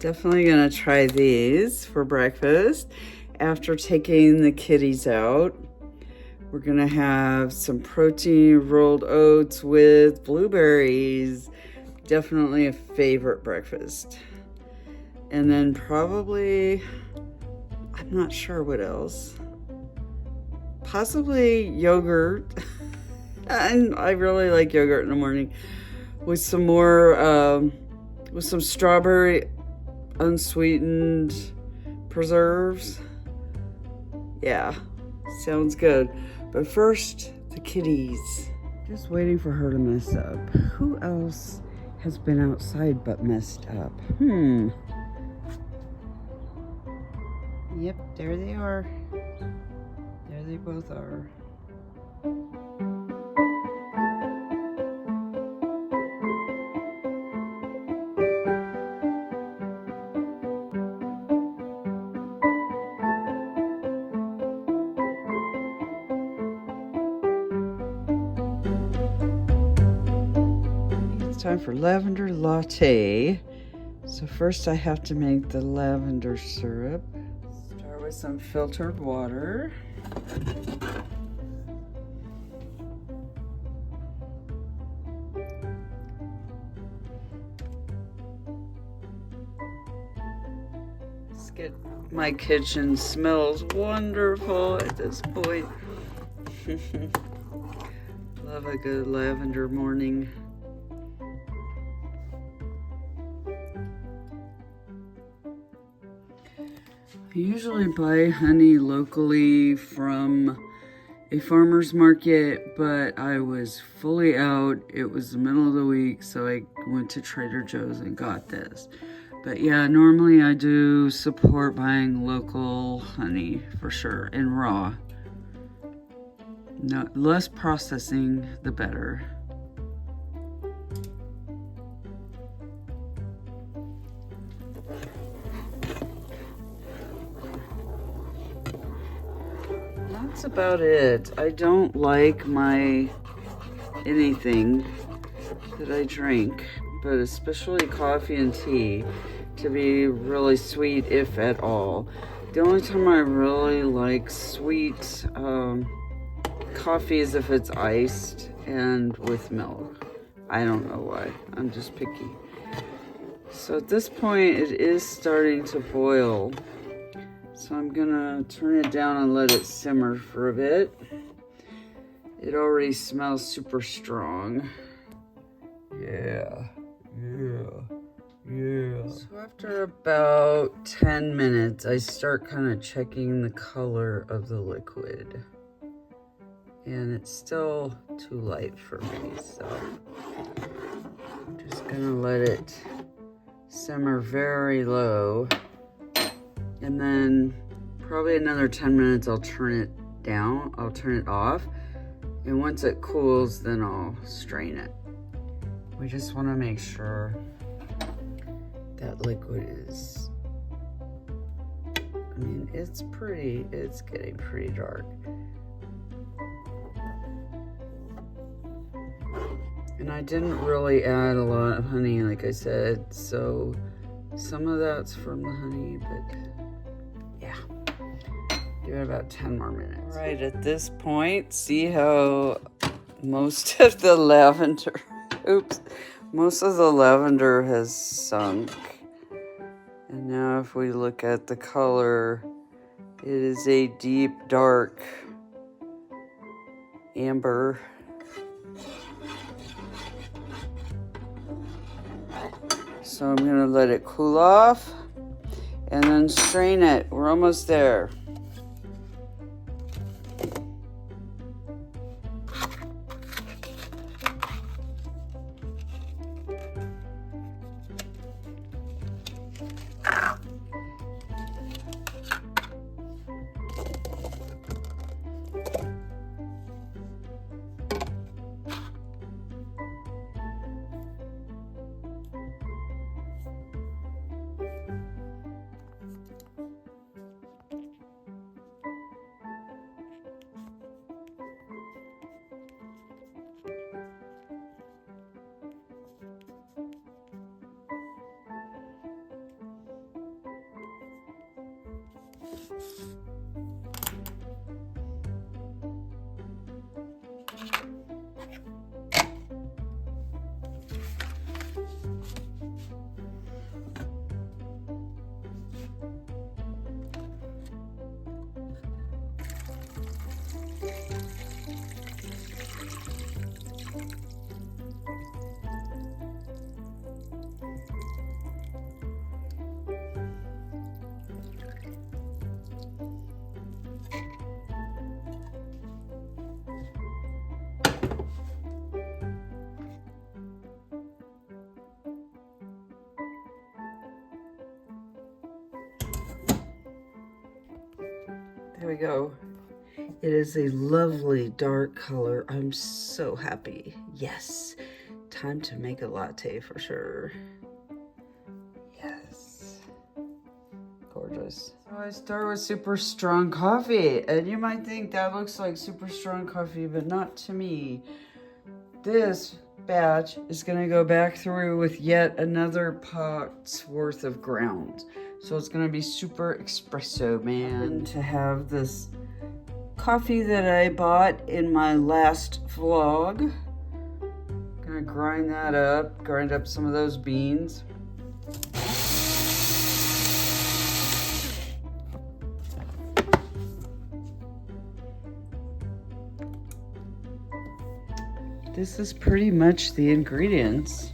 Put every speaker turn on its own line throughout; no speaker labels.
Definitely gonna try these for breakfast. After taking the kitties out, we're gonna have some protein rolled oats with blueberries. Definitely a favorite breakfast. And then probably, I'm not sure what else. Possibly yogurt. And I really like yogurt in the morning with some more, with some strawberry unsweetened preserves. Yeah, sounds good. But first, the kitties. Just waiting for her to mess up. Who else has been outside but messed up? Yep, there they are. There they both are. It's time for lavender latte. So first I have to make the lavender syrup. Start with some filtered water. Let's get my kitchen smells wonderful at this point. Love a good lavender morning. I usually buy honey locally from a farmer's market, but I was fully out. It was the middle of the week, so I went to Trader Joe's and got this. But yeah, normally I do support buying local honey for sure, and raw. No, less processing, the better. That's about it. I don't like anything that I drink, but especially coffee and tea, to be really sweet, if at all. The only time I really like sweet coffee is if it's iced and with milk. I don't know why. I'm just picky. So at this point, it is starting to boil. So I'm gonna turn it down and let it simmer for a bit. It already smells super strong. Yeah. So after about 10 minutes, I start kind of checking the color of the liquid. And it's still too light for me, so I'm just gonna let it simmer very low. And then probably another 10 minutes, I'll turn it down. I'll turn it off. And once it cools, then I'll strain it. We just want to make sure that liquid is, I mean, it's getting pretty dark. And I didn't really add a lot of honey, like I said, so some of that's from the honey, but yeah. Give it about 10 more minutes. All right, at this point, see how most of the lavender, most of the lavender has sunk. And now if we look at the color, it is a deep, dark amber. So I'm gonna let it cool off and then strain it. We're almost there. There we go. It is a lovely dark color. I'm so happy. Yes, time to make a latte for sure. Yes, gorgeous. So I start with super strong coffee, and you might think that looks like super strong coffee, but not to me. This batch is gonna go back through with yet another pot's worth of ground. So it's gonna be super espresso, man. To have this coffee that I bought in my last vlog. Gonna grind that up, grind up some of those beans. This is pretty much the ingredients.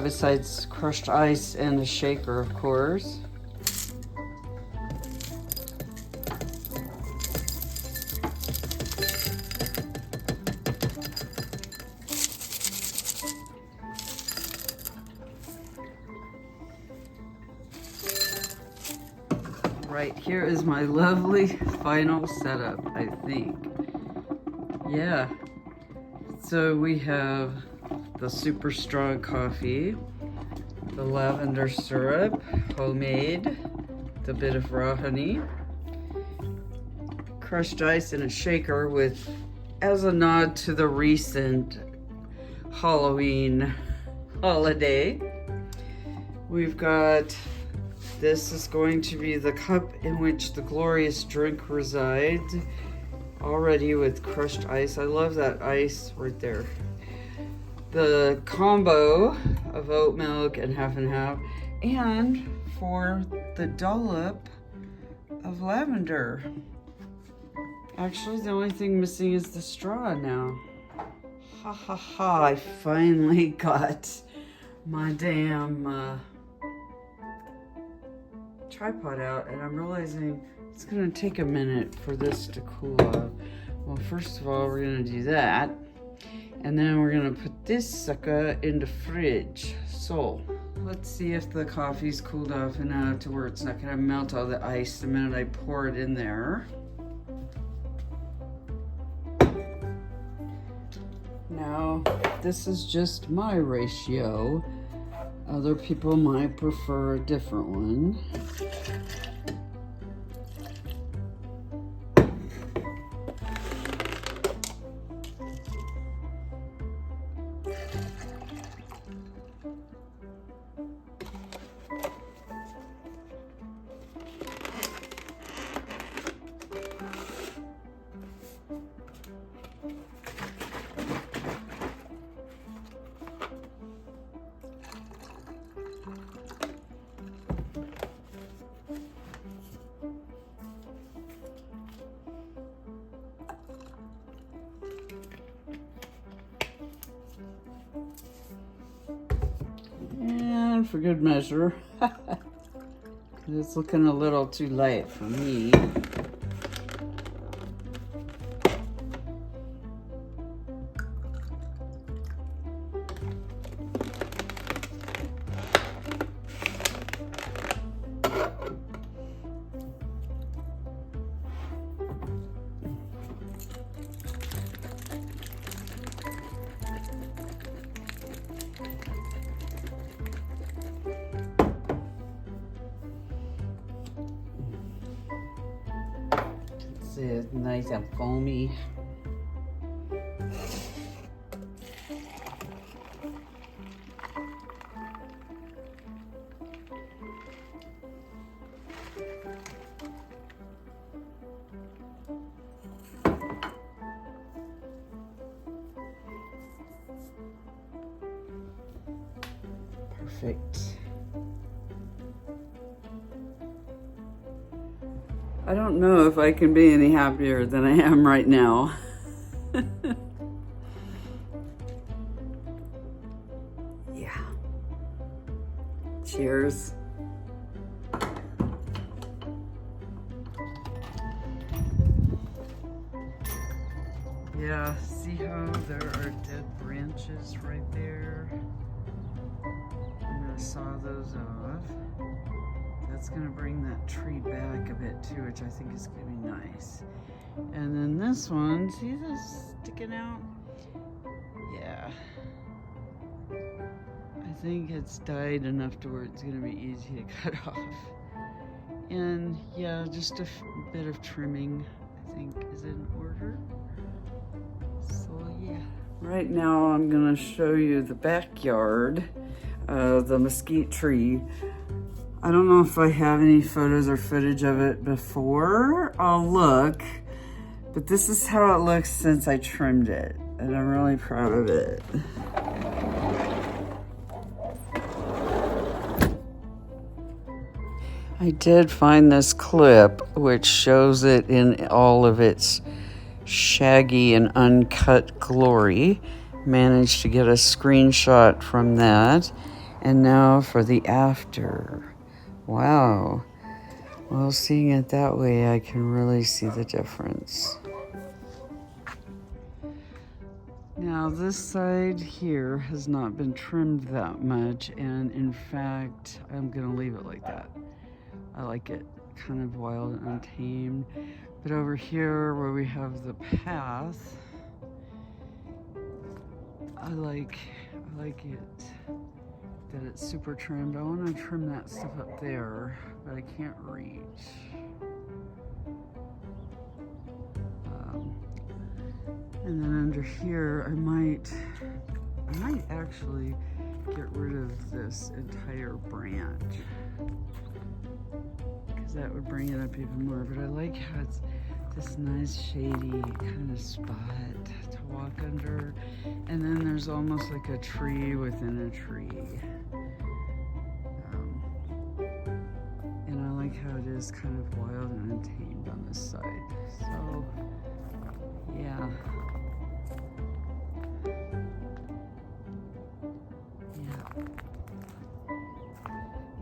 Besides crushed ice and a shaker, of course. Right, here is my lovely final setup, I think. Yeah. So we have the super strong coffee, the lavender syrup, homemade, the bit of raw honey, crushed ice in a shaker with, as a nod to the recent Halloween holiday. We've got, this is going to be the cup in which the glorious drink resides, already with crushed ice. I love that ice right there. The combo of oat milk and half, and for the dollop of lavender. Actually, the only thing missing is the straw now. Ha ha ha, I finally got my damn tripod out, and I'm realizing it's gonna take a minute for this to cool off. Well, first of all, we're gonna do that. And then we're gonna put this sucker in the fridge. So, let's see if the coffee's cooled off enough to where it's not gonna melt all the ice the minute I pour it in there. Now, this is just my ratio. Other people might prefer a different one. And for good measure, it's looking a little too light for me. It's nice and foamy. perfect. I don't know if I can be any happier than I am right now. Yeah. Cheers. Yeah, see how there are dead branches right there? I'm gonna saw those off. That's gonna bring that tree back a bit too, which I think is gonna be nice. And then this one, see this sticking out? Yeah. I think it's died enough to where it's gonna be easy to cut off. And yeah, just a bit of trimming, I think, is in order. So yeah. Right now I'm gonna show you the backyard of the mesquite tree. I don't know if I have any photos or footage of it before. I'll look, but this is how it looks since I trimmed it, and I'm really proud of it. I did find this clip which shows it in all of its shaggy and uncut glory. Managed to get a screenshot from that. And now for the after. Wow. Well, seeing it that way, I can really see the difference. Now, this side here has not been trimmed that much, and in fact, I'm gonna leave it like that. I like it kind of wild and untamed. But over here where we have the path, I like it that it's super trimmed. I want to trim that stuff up there, but I can't reach. And then under here, I might actually get rid of this entire branch, because that would bring it up even more. But I like how it's this nice shady kind of spot to walk under, and then there's almost like a tree within a tree. And I like how it is kind of wild and untamed on this side. So yeah.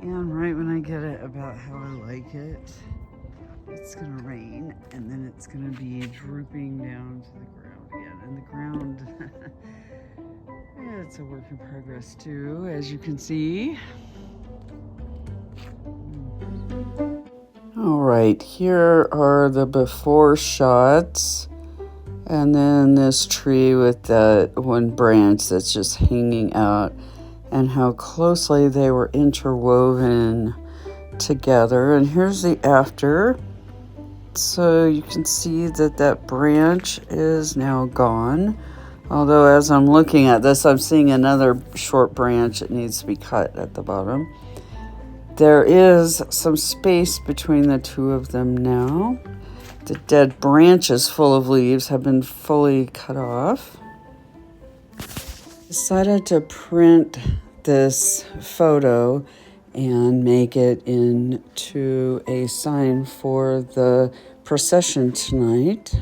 And right when I get it about how I like it, it's gonna rain, and then it's gonna be drooping down to the ground again. And the ground, yeah, it's a work in progress too, as you can see. All right, here are the before shots, and then this tree with that one branch that's just hanging out, and how closely they were interwoven together. And here's the after. So you can see that that branch is now gone. Although as I'm looking at this, I'm seeing another short branch that needs to be cut at the bottom. There is some space between the two of them now. The dead branches full of leaves have been fully cut off. Decided to print this photo and make it into a sign for the procession tonight.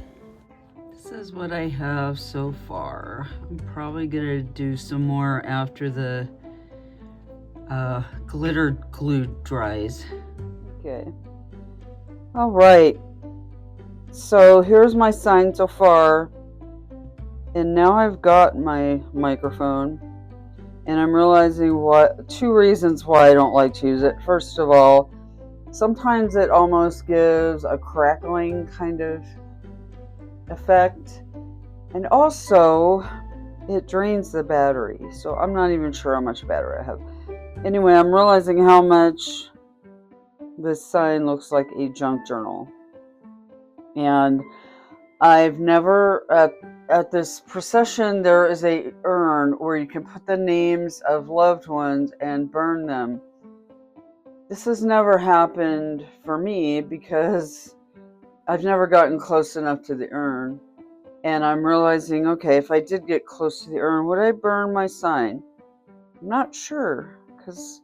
This is what I have so far. I'm probably gonna do some more after the glitter glue dries. Okay. All right. So here's my sign so far. And now I've got my microphone, and I'm realizing two reasons why I don't like to use it. First of all, sometimes it almost gives a crackling kind of effect, and also it drains the battery. So I'm not even sure how much battery I have. Anyway, I'm realizing how much this sign looks like a junk journal. And I've never, at this procession, there is a urn where you can put the names of loved ones and burn them. This has never happened for me because I've never gotten close enough to the urn. And I'm realizing, okay, if I did get close to the urn, would I burn my sign? I'm not sure, because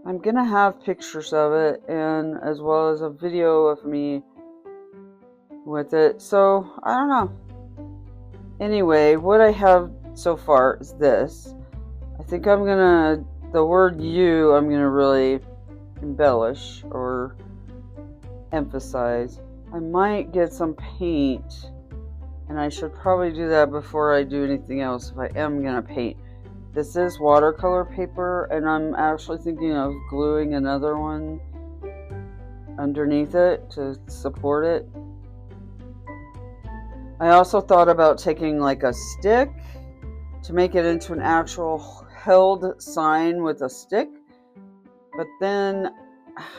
I'm gonna have pictures of it, and as well as a video of me with it. So I don't know. Anyway, what I have so far is this. I think I'm gonna, the word you, I'm gonna really embellish or emphasize. I might get some paint, and I should probably do that before I do anything else if I am gonna paint. This is watercolor paper, and I'm actually thinking of gluing another one underneath it to support it. I also thought about taking like a stick to make it into an actual held sign with a stick, but then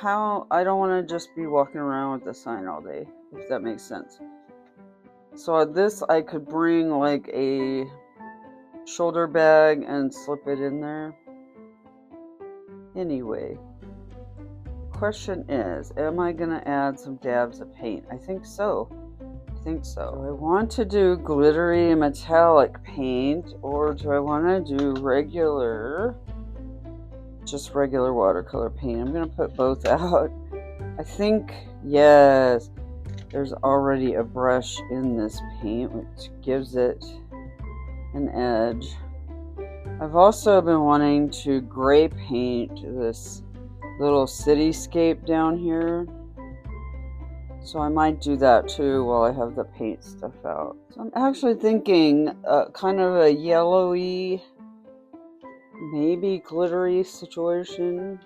I don't want to just be walking around with the sign all day, if that makes sense. So this I could bring like a shoulder bag and slip it in there. Anyway, the question is, am I gonna add some dabs of paint? I think so. So I want to do glittery metallic paint, or do I want to do just regular watercolor paint? I'm gonna put both out. I think, yes, there's already a brush in this paint, which gives it an edge. I've also been wanting to gray paint this little cityscape down here, so I might do that too while I have the paint stuff out. So I'm actually thinking kind of a yellowy, maybe glittery situation.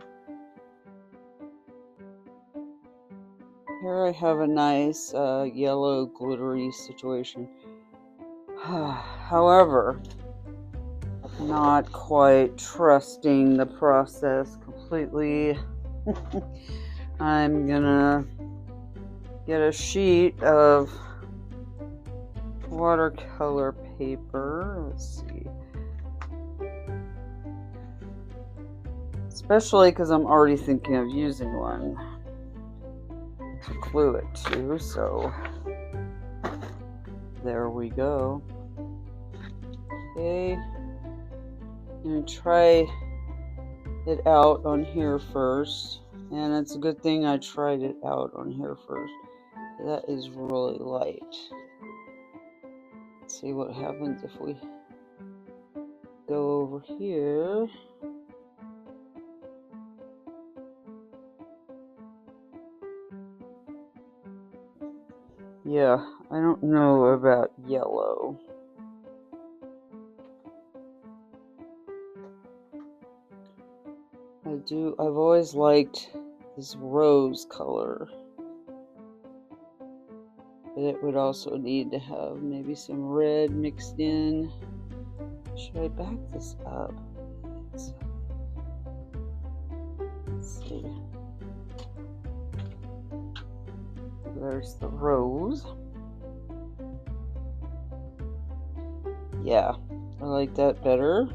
Here I have a nice yellow glittery situation. However, not quite trusting the process completely. I'm gonna get a sheet of watercolor paper. Let's see. Especially because I'm already thinking of using one to glue it to, so there we go. Okay, I'm gonna try it out on here first, and it's a good thing I tried it out on here first. That is really light. Let's see what happens if we go over here. Yeah, I don't know about yellow. I've always liked this rose color. But it would also need to have maybe some red mixed in. Should I back this up? Let's see. There's the rose. Yeah, I like that better.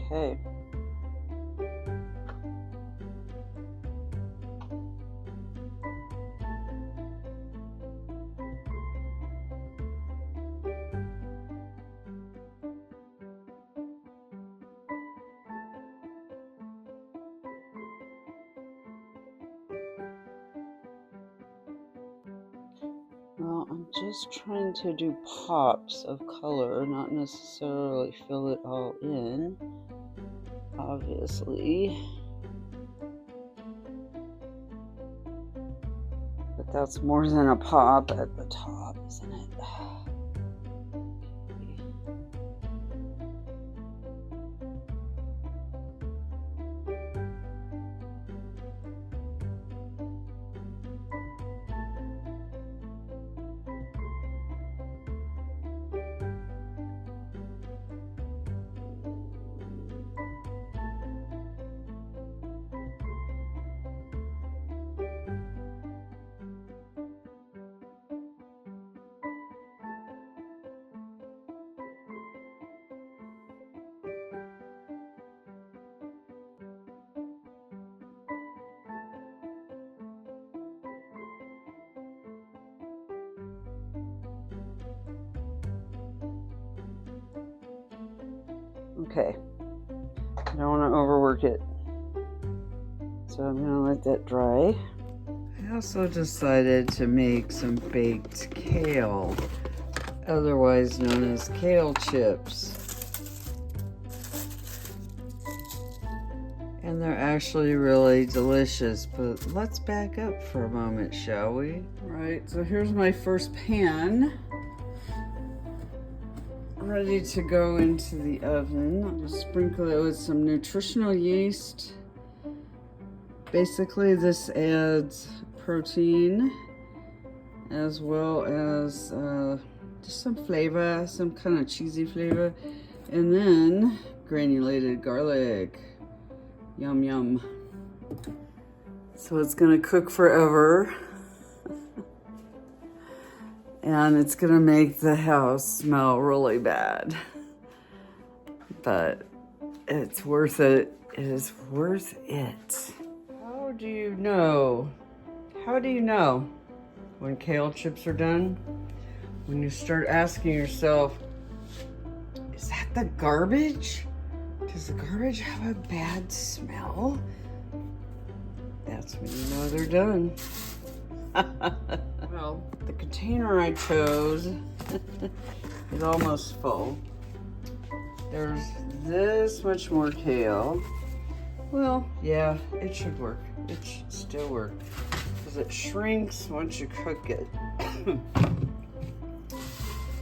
Okay. Well, I'm just trying to do pops of color, not necessarily fill it all in, obviously. But that's more than a pop at the top, isn't it? Okay, I don't want to overwork it, so I'm gonna let that dry. I also decided to make some baked kale, otherwise known as kale chips. And they're actually really delicious, but let's back up for a moment, shall we? All right, so here's my first pan, ready to go into the oven. I'll just sprinkle it with some nutritional yeast. Basically, this adds protein as well as just some flavor, some kind of cheesy flavor, and then granulated garlic. Yum, yum. So it's gonna cook forever. And it's gonna make the house smell really bad. But it's worth it. It is worth it. How do you know? How do you know when kale chips are done? When you start asking yourself, is that the garbage? Does the garbage have a bad smell? That's when you know they're done. Well, the container I chose is almost full. There's this much more kale. Well, yeah, it should work. It should still work because it shrinks once you cook it.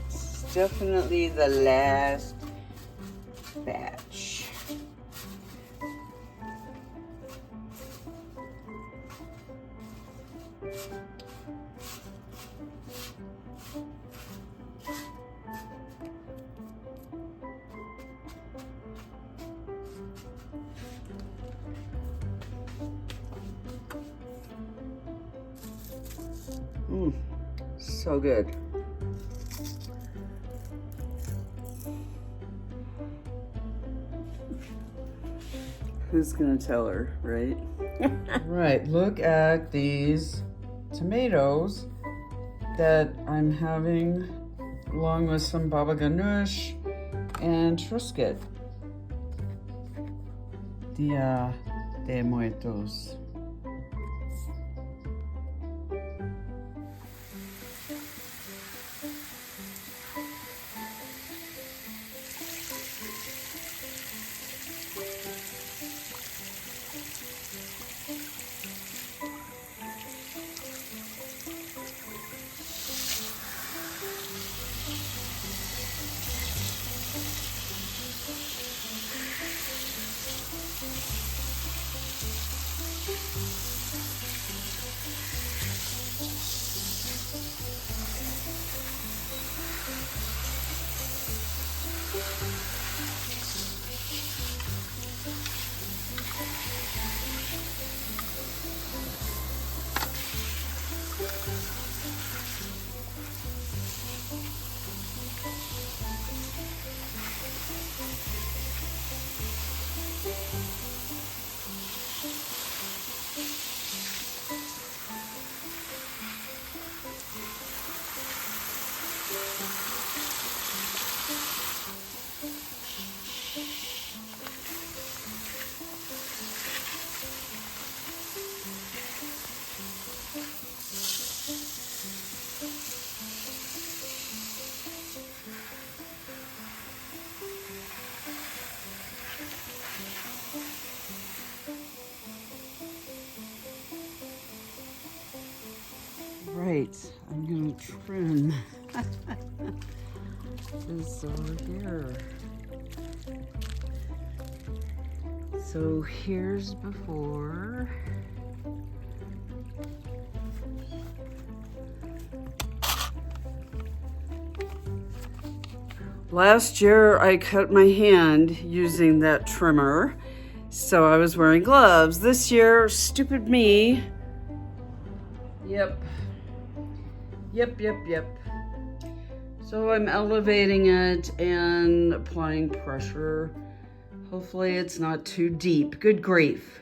It's definitely the last batch. So good. Who's gonna tell her, right? Right, look at these tomatoes that I'm having along with some baba ganoush and Triscuit. Dia de Muertos. Right, I'm gonna trim this over here. So here's before. Last year I cut my hand using that trimmer, so I was wearing gloves. This year, stupid me. Yep. So I'm elevating it and applying pressure. Hopefully it's not too deep. Good grief.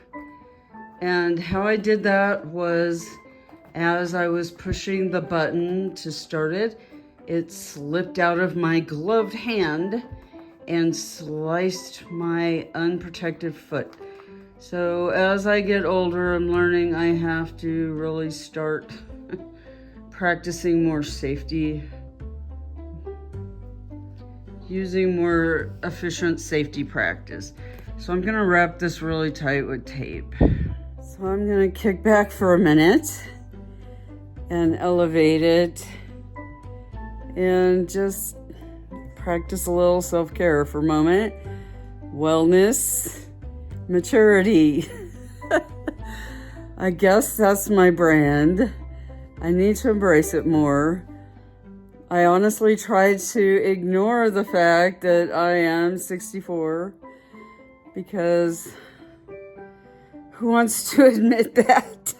And how I did that was as I was pushing the button to start it, it slipped out of my gloved hand and sliced my unprotected foot. So as I get older, I'm learning I have to really start practicing more safety, using more efficient safety practice. So I'm gonna wrap this really tight with tape. So I'm gonna kick back for a minute and elevate it and just practice a little self-care for a moment. Wellness, maturity. I guess that's my brand. I need to embrace it more. I honestly tried to ignore the fact that I am 64 because who wants to admit that?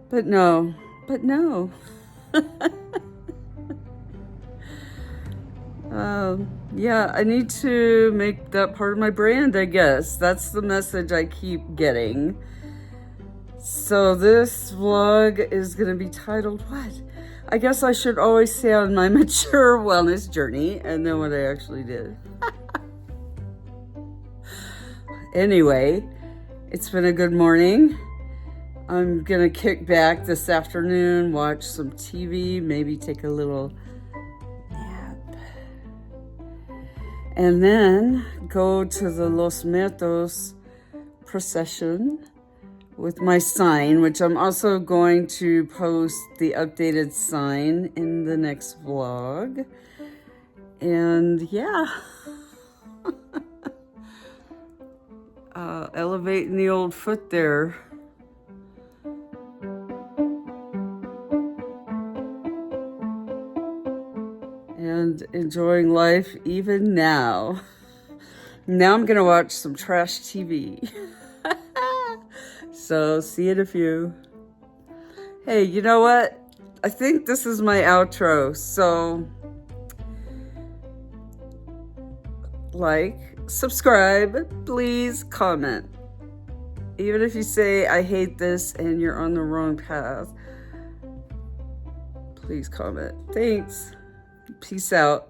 But no. Yeah, I need to make that part of my brand, I guess. That's the message I keep getting. So this vlog is going to be titled what? I guess I should always say on my mature wellness journey and then what I actually did. Anyway, it's been a good morning. I'm going to kick back this afternoon, watch some TV, maybe take a little nap. And then go to the Los Muertas procession with my sign, which I'm also going to post the updated sign in the next vlog. And yeah, elevating the old foot there. And enjoying life even now. Now I'm gonna watch some trash TV. So see you in a few. Hey, you know what? I think this is my outro. So like, subscribe, please comment. Even if you say I hate this and you're on the wrong path, please comment. Thanks. Peace out.